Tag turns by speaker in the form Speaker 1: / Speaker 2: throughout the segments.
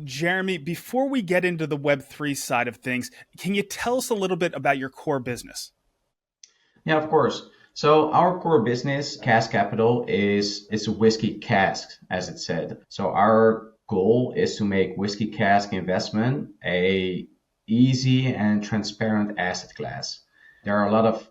Speaker 1: Jeremy, before we get into the Web3 side of things, can you tell us a little bit about your core business?
Speaker 2: Yeah, of course. So our core business, Cask Capital, is a whiskey cask, as it said. So our goal is to make whiskey cask investment a easy and transparent asset class. There are a lot of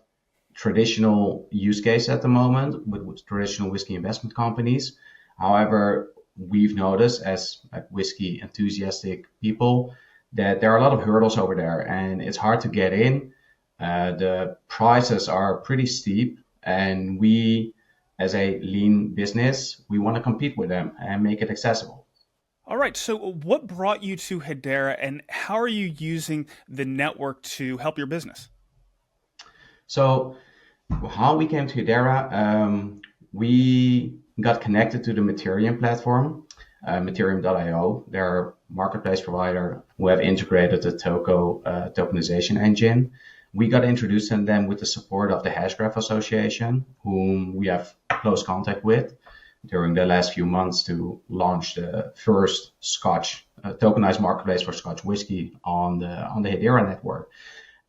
Speaker 2: traditional use cases at the moment with traditional whiskey investment companies. However, we've noticed as like whiskey enthusiastic people that there are a lot of hurdles over there, and it's hard to get in. The prices are pretty steep, and we, as a lean business, we want to compete with them and make it accessible.
Speaker 1: All right, so what brought you to Hedera and how are you using the network to help your business?
Speaker 2: So, how we came to Hedera, we got connected to the Materium platform, Materium.io. They're a marketplace provider who have integrated the tokenization engine. We got introduced to them with the support of the Hashgraph Association, whom we have close contact with during the last few months to launch the first Scotch tokenized marketplace for Scotch whiskey on the Hedera network.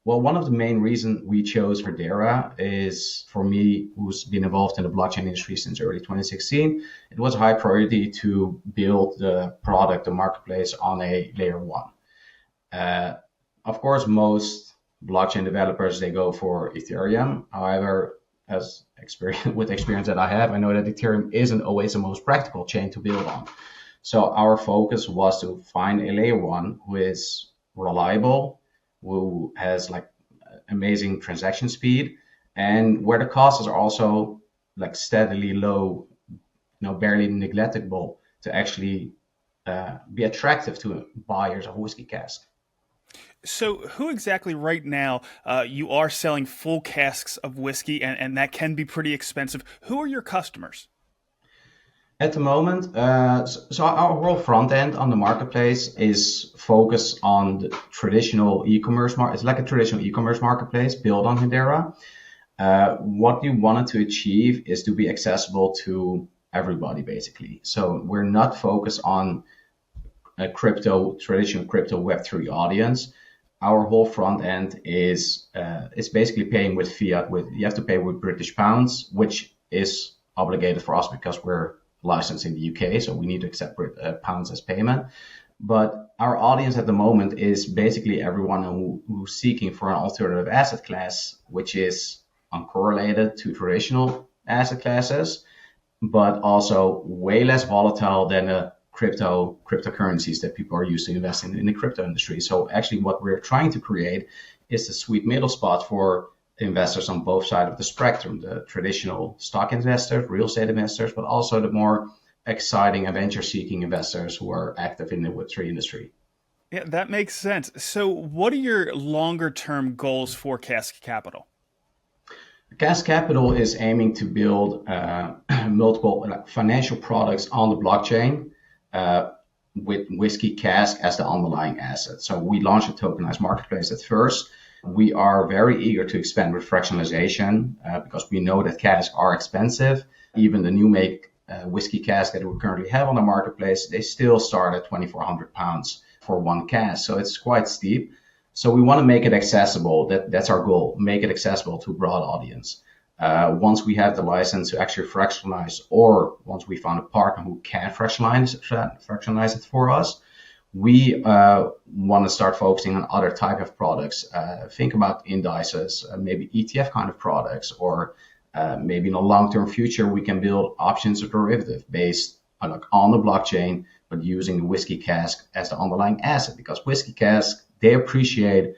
Speaker 2: Well, one of the main reasons we chose Hedera is for me, who's been involved in the blockchain industry since early 2016, it was a high priority to build the product, the marketplace on a layer one. Of course, most blockchain developers, they go for Ethereum. However, as experience that I have, I know that Ethereum isn't always the most practical chain to build on. So our focus was to find a layer one who is reliable, who has like amazing transaction speed, and where the costs are also like steadily low, barely neglectable to actually be attractive to buyers of whiskey cask.
Speaker 1: So, who exactly right now you are selling full casks of whiskey, and that can be pretty expensive? Who are your customers?
Speaker 2: At the moment, so our whole front end on the marketplace is focused on the traditional e-commerce market. It's like a traditional e-commerce marketplace built on Hedera. What we wanted to achieve is to be accessible to everybody, basically. So we're not focused on a traditional crypto Web3 audience. Our whole front end is basically paying with fiat. You have to pay with British pounds, which is obligated for us because we're licensed in the UK, so we need to accept pounds as payment. But our audience at the moment is basically everyone who's seeking for an alternative asset class, which is uncorrelated to traditional asset classes, but also way less volatile than the cryptocurrencies that people are used to investing in the crypto industry. So actually what we're trying to create is the sweet middle spot for investors on both sides of the spectrum, the traditional stock investors, real estate investors, but also the more exciting adventure seeking investors who are active in the Web3 industry.
Speaker 1: Yeah, that makes sense. So, what are your longer term goals for Cask Capital?
Speaker 2: Cask Capital is aiming to build multiple financial products on the blockchain with whiskey cask as the underlying asset. So we launched a tokenized marketplace at first. We are very eager to expand with fractionalization because we know that casks are expensive. Even the new make whiskey cask that we currently have on the marketplace, they still start at £2,400 for one cask. So it's quite steep. So we want to make it accessible. That's our goal, make it accessible to a broad audience. Once we have the license to actually fractionalize, or once we found a partner who can fractionalize it for us, we want to start focusing on other type of products. Think about indices, maybe ETF kind of products, or maybe in a long-term future, we can build options or derivative based on the blockchain, but using the whiskey cask as the underlying asset, because whiskey cask, they appreciate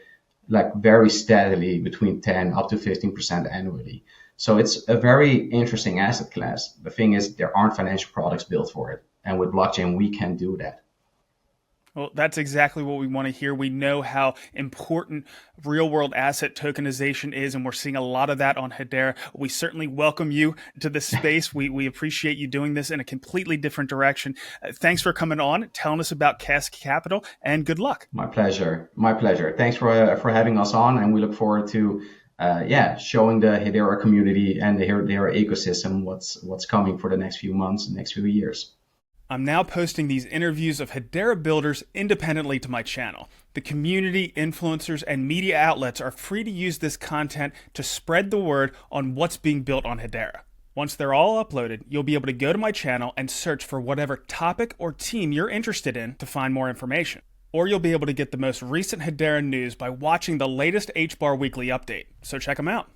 Speaker 2: like very steadily between 10 up to 15% annually. So it's a very interesting asset class. The thing is, there aren't financial products built for it. And with blockchain, we can do that.
Speaker 1: Well, that's exactly what we want to hear. We know how important real world asset tokenization is, and we're seeing a lot of that on Hedera. We certainly welcome you to the space. We appreciate you doing this in a completely different direction. Thanks for coming on, telling us about Cask Capital, and good luck.
Speaker 2: My pleasure. My pleasure. Thanks for having us on, and we look forward to showing the Hedera community and the Hedera ecosystem what's coming for the next few months, next few years.
Speaker 1: I'm now posting these interviews of Hedera builders independently to my channel. The community, influencers, and media outlets are free to use this content to spread the word on what's being built on Hedera. Once they're all uploaded, you'll be able to go to my channel and search for whatever topic or team you're interested in to find more information. Or you'll be able to get the most recent Hedera news by watching the latest HBAR Weekly update. So check them out.